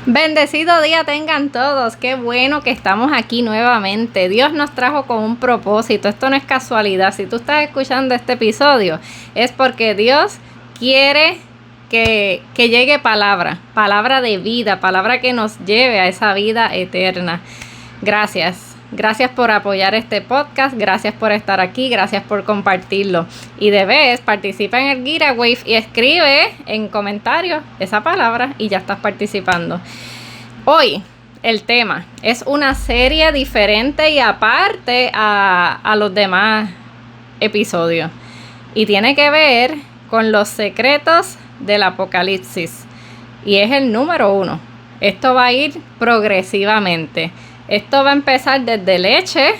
Bendecido día tengan todos, qué bueno que estamos aquí nuevamente. Dios nos trajo con un propósito, esto no es casualidad. Si tú estás escuchando este episodio es porque Dios quiere que llegue palabra de vida, palabra que nos lleve a esa vida eterna. Gracias por apoyar este podcast, gracias por estar aquí, gracias por compartirlo. Y de vez, participa en el giveaway y escribe en comentarios esa palabra y ya estás participando. Hoy el tema es una serie diferente y aparte a los demás episodios. Y tiene que ver con los secretos del Apocalipsis. Y es el número 1. Esto va a ir progresivamente. Esto va a empezar desde leche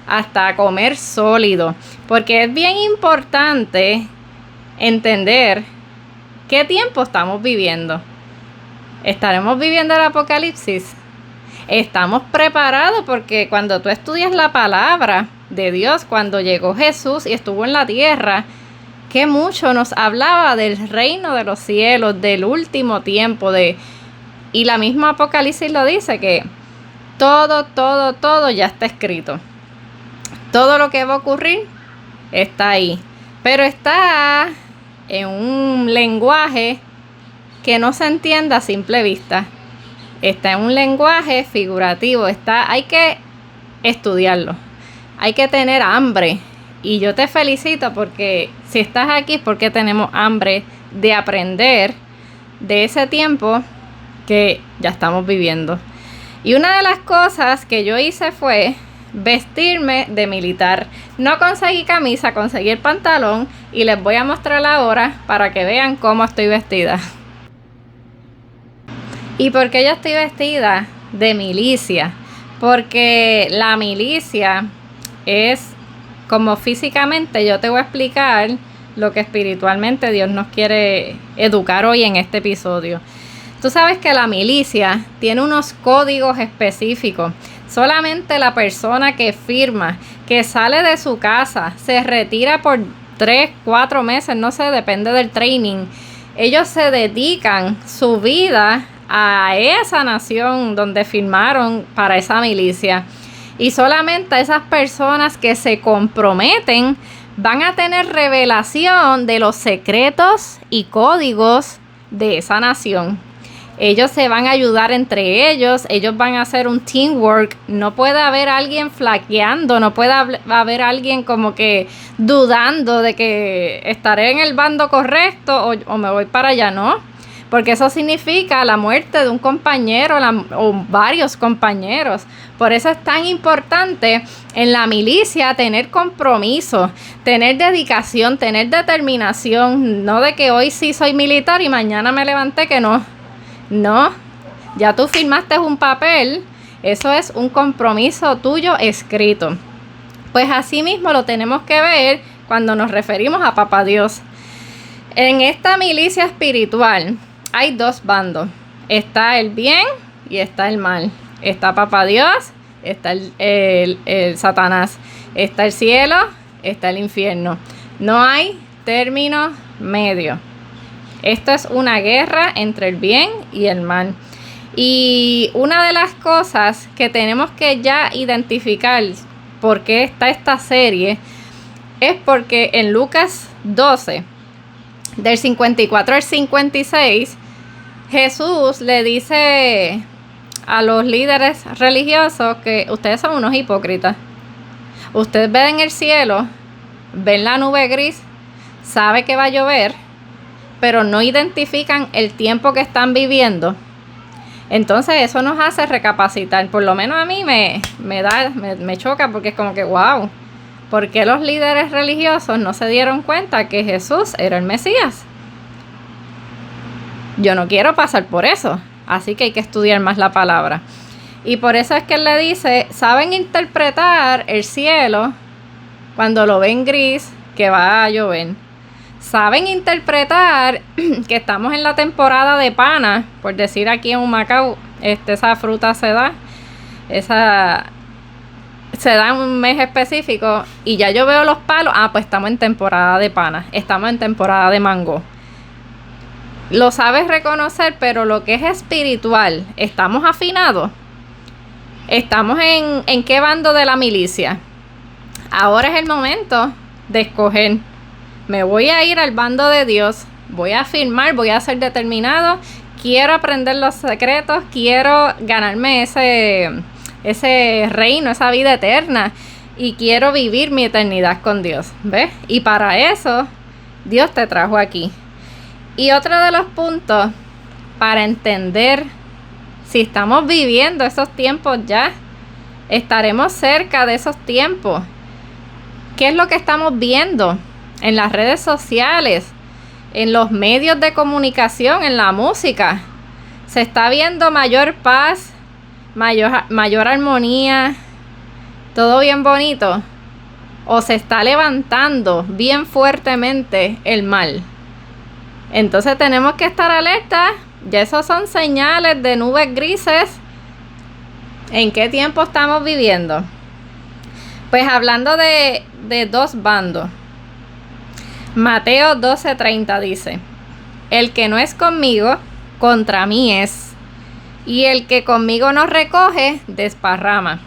hasta comer sólido, porque es bien importante entender qué tiempo estamos viviendo. ¿Estaremos viviendo el Apocalipsis? ¿Estamos preparados? Porque cuando tú estudias la palabra de Dios, cuando llegó Jesús y estuvo en la tierra, que mucho nos hablaba del reino de los cielos, del último tiempo, y la misma Apocalipsis lo dice, que todo ya está escrito. Todo lo que va a ocurrir está ahí. Pero está en un lenguaje que no se entiende a simple vista. Está en un lenguaje figurativo. Hay que estudiarlo. Hay que tener hambre. Y yo te felicito porque si estás aquí es porque tenemos hambre de aprender de ese tiempo que ya estamos viviendo. Y una de las cosas que yo hice fue vestirme de militar. No conseguí camisa, conseguí el pantalón y les voy a mostrar ahora para que vean cómo estoy vestida. ¿Y por qué yo estoy vestida de milicia? Porque la milicia es como físicamente. Yo te voy a explicar lo que espiritualmente Dios nos quiere educar hoy en este episodio. Tú sabes que la milicia tiene unos códigos específicos. Solamente la persona que firma, que sale de su casa, se retira por 3, 4 meses, no sé, depende del training. Ellos se dedican su vida a esa nación donde firmaron para esa milicia. Y solamente esas personas que se comprometen van a tener revelación de los secretos y códigos de esa nación. Ellos se van a ayudar entre ellos van a hacer un teamwork. No puede haber alguien flaqueando, no puede haber alguien como que dudando de que estaré en el bando correcto o me voy para allá, ¿no? Porque eso significa la muerte de un compañero o varios compañeros. Por eso es tan importante en la milicia tener compromiso, tener dedicación, tener determinación. No de que hoy sí soy militar y mañana me levanté que no. No, ya tú firmaste un papel, eso es un compromiso tuyo escrito. Pues así mismo lo tenemos que ver cuando nos referimos a Papá Dios. En esta milicia espiritual hay 2 bandos. Está el bien y está el mal. Está Papá Dios, está el Satanás. Está el cielo, está el infierno. No hay término medio. Esto es una guerra entre el bien y el mal. Y una de las cosas que tenemos que ya identificar por qué está esta serie es porque en Lucas 12, del 54 al 56, Jesús le dice a los líderes religiosos que ustedes son unos hipócritas. Ustedes ven en el cielo, ven la nube gris, sabe que va a llover, pero no identifican el tiempo que están viviendo. Entonces eso nos hace recapacitar. Por lo menos a mí me choca, porque es como que wow, ¿por qué los líderes religiosos no se dieron cuenta que Jesús era el Mesías? Yo no quiero pasar por eso, así que hay que estudiar más la palabra. Y por eso es que él le dice, saben interpretar el cielo cuando lo ven gris, que va a llover. Saben interpretar que estamos en la temporada de pana, por decir aquí en Humacao, esa fruta se da en un mes específico y ya yo veo los palos, pues estamos en temporada de pana, estamos en temporada de mango. lo sabes reconocer, pero lo que es espiritual, ¿estamos afinados? ¿Estamos en qué bando de la milicia? Ahora es el momento de escoger. Me voy a ir al bando de Dios, voy a afirmar, voy a ser determinado, quiero aprender los secretos, quiero ganarme ese reino, esa vida eterna, y quiero vivir mi eternidad con Dios, ¿ves? Y para eso, Dios te trajo aquí. Y otro de los puntos para entender si estamos viviendo esos tiempos ya, estaremos cerca de esos tiempos. ¿Qué es lo que estamos viendo en las redes sociales, en los medios de comunicación, en la música? Se está viendo mayor paz, mayor armonía, todo bien bonito, o se está levantando bien fuertemente el mal. Entonces tenemos que estar alerta. Ya esos son señales de nubes grises. ¿En qué tiempo estamos viviendo? Pues hablando de dos bandos, Mateo 12:30 dice: el que no es conmigo, contra mí es, y el que conmigo no recoge, desparrama.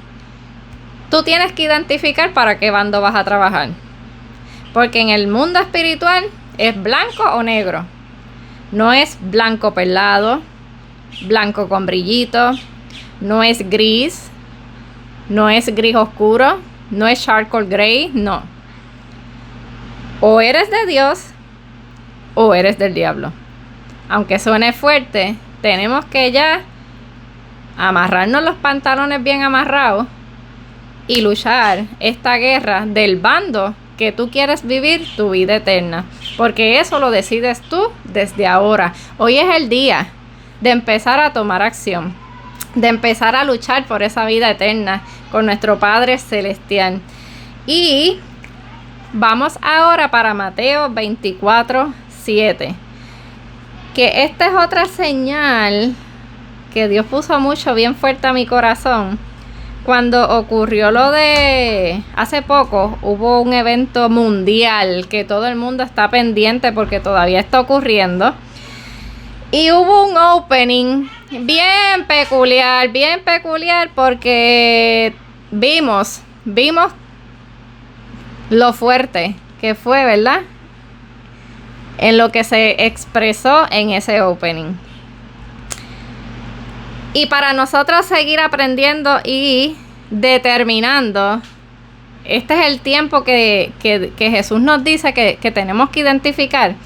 Tú tienes que identificar para qué bando vas a trabajar, porque en el mundo espiritual es blanco o negro. No es blanco perlado, blanco con brillito, no es gris, no es gris oscuro, no es charcoal gray, no. O eres de Dios o eres del diablo. Aunque suene fuerte, tenemos que ya amarrarnos los pantalones bien amarrados y luchar esta guerra del bando que tú quieres vivir tu vida eterna, porque eso lo decides tú desde ahora. Hoy es el día de empezar a tomar acción, de empezar a luchar por esa vida eterna con nuestro Padre Celestial. Y vamos ahora para Mateo 24:7, que esta es otra señal que Dios puso mucho bien fuerte a mi corazón. Cuando ocurrió lo de hace poco, hubo un evento mundial que todo el mundo está pendiente porque todavía está ocurriendo. Y hubo un opening bien peculiar porque vimos lo fuerte que fue, ¿verdad? En lo que se expresó en ese opening. Y para nosotros seguir aprendiendo y determinando, este es el tiempo que Jesús nos dice que tenemos que identificar.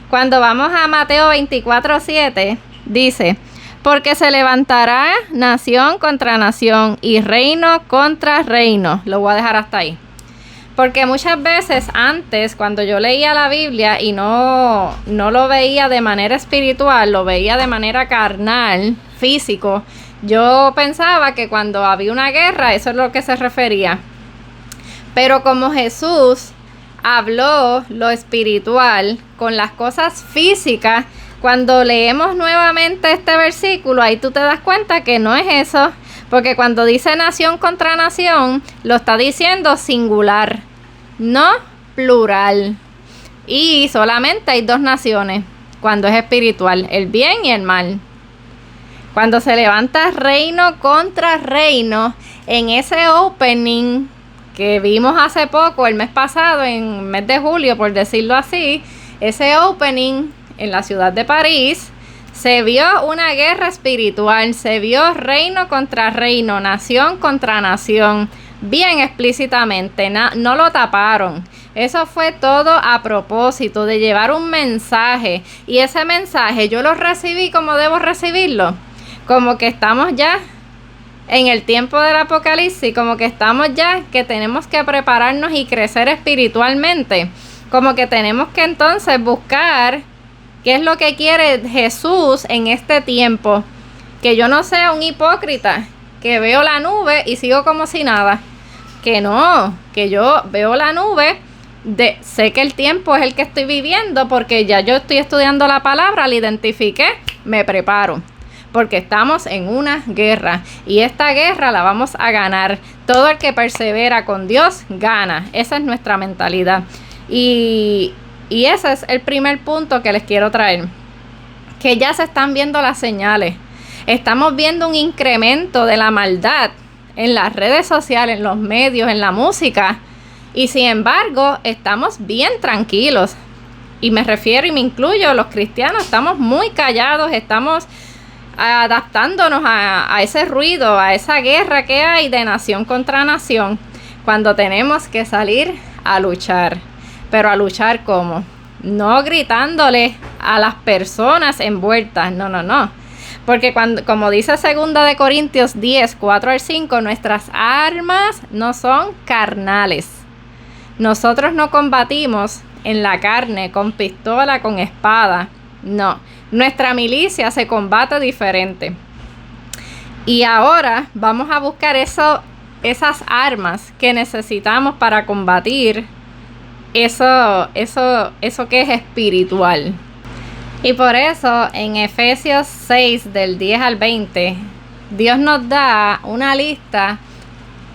Cuando vamos a Mateo 24:7, dice: porque se levantará nación contra nación y reino contra reino. Lo voy a dejar hasta ahí. Porque muchas veces antes, cuando yo leía la Biblia y no lo veía de manera espiritual, lo veía de manera carnal, físico, yo pensaba que cuando había una guerra, eso es lo que se refería. Pero como Jesús habló lo espiritual con las cosas físicas, cuando leemos nuevamente este versículo, ahí tú te das cuenta que no es eso. Porque cuando dice nación contra nación, lo está diciendo singular, no plural. Y solamente hay dos naciones cuando es espiritual, el bien y el mal. Cuando se levanta reino contra reino, en ese opening que vimos hace poco, el mes pasado, en el mes de julio, por decirlo así, ese opening en la ciudad de París, se vio una guerra espiritual, se vio reino contra reino, nación contra nación, bien explícitamente, no lo taparon. Eso fue todo a propósito de llevar un mensaje, y ese mensaje yo lo recibí como debo recibirlo, como que estamos ya en el tiempo del apocalipsis, como que estamos ya que tenemos que prepararnos y crecer espiritualmente, como que tenemos que entonces buscar ¿qué es lo que quiere Jesús en este tiempo? Que yo no sea un hipócrita, que veo la nube y sigo como si nada. Que no, que yo veo la nube, sé que el tiempo es el que estoy viviendo porque ya yo estoy estudiando la palabra, la identifiqué, me preparo. Porque estamos en una guerra y esta guerra la vamos a ganar. Todo el que persevera con Dios gana. Esa es nuestra mentalidad. Y ese es el primer punto que les quiero traer. que ya se están viendo las señales. Estamos viendo un incremento de la maldad en las redes sociales, en los medios, en la música, y sin embargo estamos bien tranquilos. Y me refiero y me incluyo, los cristianos estamos muy callados, estamos adaptándonos a ese ruido, a esa guerra que hay de nación contra nación, cuando tenemos que salir a luchar. Pero a luchar ¿cómo? No gritándole a las personas envueltas, no. Porque como dice 2 de Corintios 10, 4 al 5, nuestras armas no son carnales. Nosotros no combatimos en la carne, con pistola, con espada. No, nuestra milicia se combate diferente. Y ahora vamos a buscar esas armas que necesitamos para combatir eso que es espiritual. Y por eso en Efesios 6 del 10 al 20, Dios nos da una lista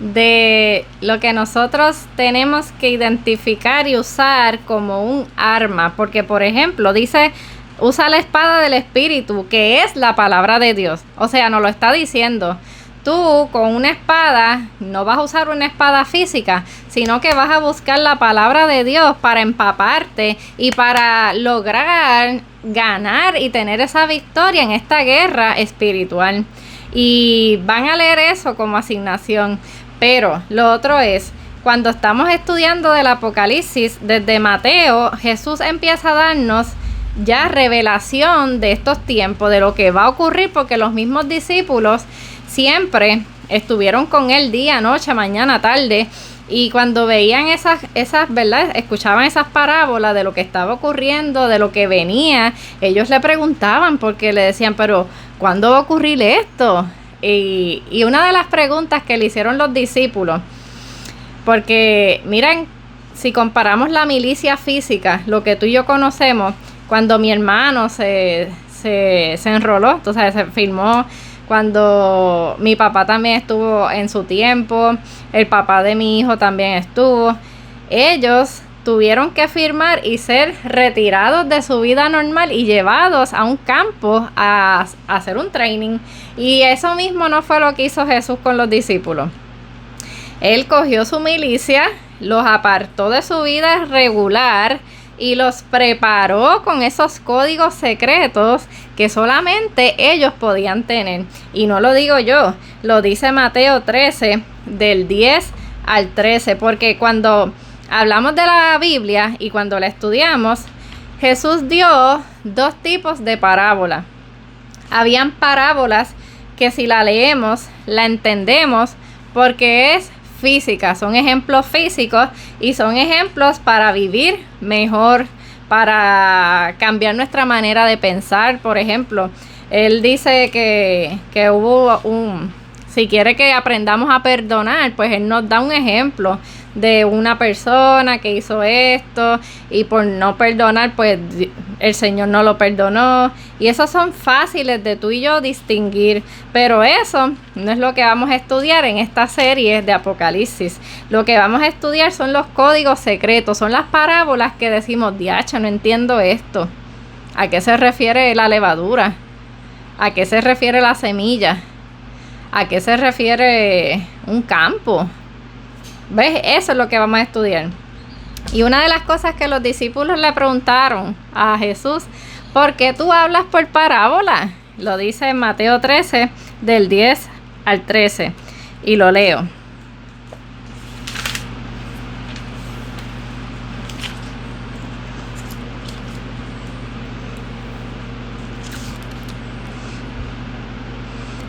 de lo que nosotros tenemos que identificar y usar como un arma. Porque, por ejemplo, dice, usa la espada del Espíritu, que es la palabra de Dios. O sea, nos lo está diciendo. Tú con una espada no vas a usar una espada física, sino que vas a buscar la palabra de Dios para empaparte y para lograr ganar y tener esa victoria en esta guerra espiritual. Y van a leer eso como asignación. Pero lo otro es, cuando estamos estudiando del Apocalipsis, desde Mateo, Jesús empieza a darnos ya revelación de estos tiempos, de lo que va a ocurrir, porque los mismos discípulos siempre estuvieron con él día, noche, mañana, tarde, y cuando veían esas, ¿verdad? Escuchaban esas parábolas de lo que estaba ocurriendo, de lo que venía, ellos le preguntaban, porque le decían, pero ¿cuándo va a ocurrir esto? Y una de las preguntas que le hicieron los discípulos, porque miren, si comparamos la milicia física, lo que tú y yo conocemos, cuando mi hermano se enroló, entonces se firmó, cuando mi papá también estuvo en su tiempo, el papá de mi hijo también estuvo, ellos tuvieron que firmar y ser retirados de su vida normal y llevados a un campo a hacer un training. Y eso mismo no fue lo que hizo Jesús con los discípulos. Él cogió su milicia, los apartó de su vida regular y los preparó con esos códigos secretos que solamente ellos podían tener. Y no lo digo yo, lo dice Mateo 13, del 10 al 13, porque cuando hablamos de la Biblia y cuando la estudiamos, Jesús dio 2 tipos de parábolas. Habían parábolas que si la leemos, la entendemos porque es física, son ejemplos físicos y son ejemplos para vivir mejor, para cambiar nuestra manera de pensar. Por ejemplo, él dice que hubo si quiere que aprendamos a perdonar, pues él nos da un ejemplo de una persona que hizo esto y por no perdonar, pues el Señor no lo perdonó. Y esos son fáciles de tú y yo distinguir, pero eso no es lo que vamos a estudiar en esta serie de Apocalipsis. Lo que vamos a estudiar son los códigos secretos, son las parábolas que decimos, diacha, no entiendo esto. ¿A qué se refiere la levadura? ¿A qué se refiere la semilla? ¿A qué se refiere un campo? ¿Ves? Eso es lo que vamos a estudiar. Y una de las cosas que los discípulos le preguntaron a Jesús, ¿por qué tú hablas por parábola? Lo dice en Mateo 13, del 10 al 13. Y lo leo.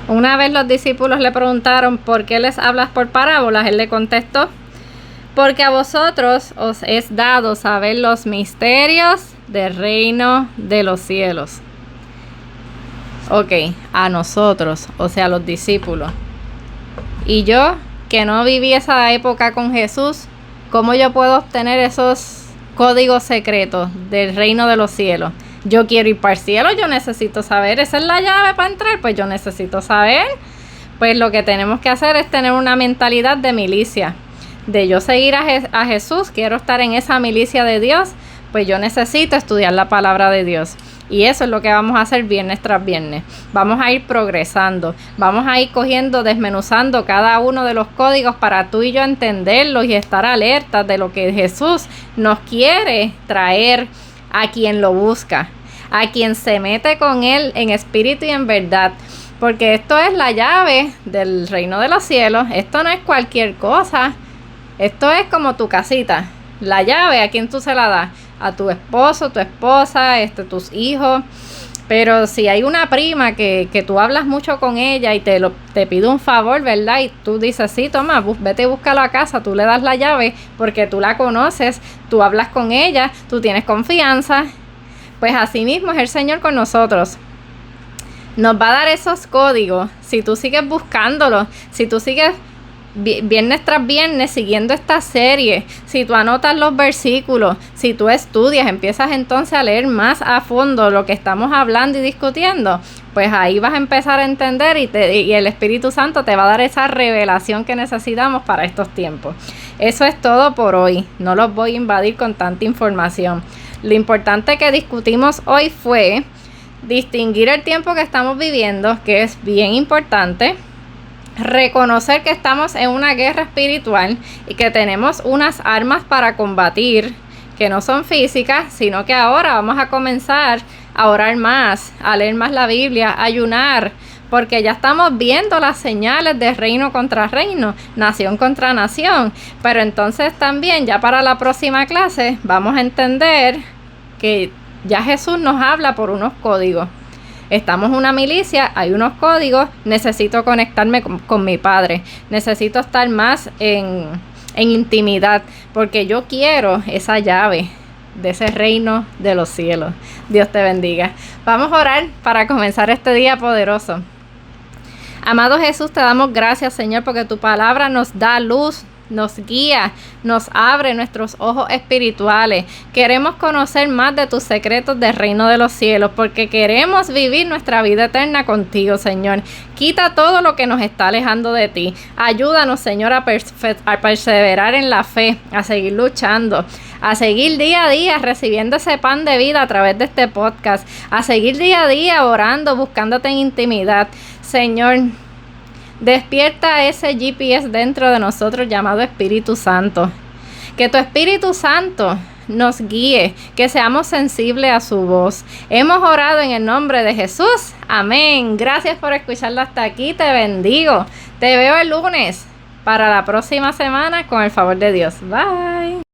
Una vez los discípulos le preguntaron, ¿por qué les hablas por parábolas? Él le contestó, porque a vosotros os es dado saber los misterios del reino de los cielos. Ok, a nosotros, o sea, los discípulos. Y yo, que no viví esa época con Jesús, ¿cómo yo puedo obtener esos códigos secretos del reino de los cielos? Yo quiero ir para el cielo, yo necesito saber, esa es la llave para entrar, pues yo necesito saber. Pues lo que tenemos que hacer es tener una mentalidad de milicia, de yo seguir a Jesús, quiero estar en esa milicia de Dios, pues yo necesito estudiar la palabra de Dios. Y eso es lo que vamos a hacer viernes tras viernes. Vamos a ir progresando, vamos a ir cogiendo, desmenuzando cada uno de los códigos para tú y yo entenderlos y estar alertas de lo que Jesús nos quiere traer a quien lo busca, a quien se mete con Él en espíritu y en verdad. Porque esto es la llave del reino de los cielos. Esto no es cualquier cosa. Esto es como tu casita. La llave, ¿a quién tú se la das? A tu esposo, tu esposa, tus hijos. Pero si hay una prima que tú hablas mucho con ella y te pide un favor, ¿verdad? Y tú dices, sí, toma, vete y búscalo a casa. Tú le das la llave porque tú la conoces, tú hablas con ella, tú tienes confianza. Pues así mismo es el Señor con nosotros. Nos va a dar esos códigos si tú sigues buscándolos, si tú sigues viernes tras viernes siguiendo esta serie, si tú anotas los versículos, si tú estudias, empiezas entonces a leer más a fondo lo que estamos hablando y discutiendo, pues ahí vas a empezar a entender y el Espíritu Santo te va a dar esa revelación que necesitamos para estos tiempos. Eso es todo por hoy, no los voy a invadir con tanta información. Lo importante que discutimos hoy fue distinguir el tiempo que estamos viviendo, que es bien importante. Reconocer que estamos en una guerra espiritual y que tenemos unas armas para combatir que no son físicas, sino que ahora vamos a comenzar a orar más, a leer más la Biblia, a ayunar, porque ya estamos viendo las señales de reino contra reino, nación contra nación. Pero entonces también ya para la próxima clase vamos a entender que ya Jesús nos habla por unos códigos. Estamos en una milicia, hay unos códigos, necesito conectarme con mi Padre, necesito estar más en intimidad, porque yo quiero esa llave de ese reino de los cielos. Dios te bendiga. Vamos a orar para comenzar este día poderoso. Amado Jesús, te damos gracias, Señor, porque tu palabra nos da luz, nos guía, nos abre nuestros ojos espirituales. Queremos conocer más de tus secretos del reino de los cielos, porque queremos vivir nuestra vida eterna contigo, Señor. Quita todo lo que nos está alejando de ti. Ayúdanos, Señor, a perseverar en la fe, a seguir luchando, a seguir día a día recibiendo ese pan de vida a través de este podcast, a seguir día a día orando, buscándote en intimidad. Señor, despierta ese GPS dentro de nosotros llamado Espíritu Santo. Que tu Espíritu Santo nos guíe, que seamos sensibles a su voz. Hemos orado en el nombre de Jesús. Amén. Gracias por escucharlo hasta aquí. Te bendigo. Te veo el lunes para la próxima semana con el favor de Dios. Bye.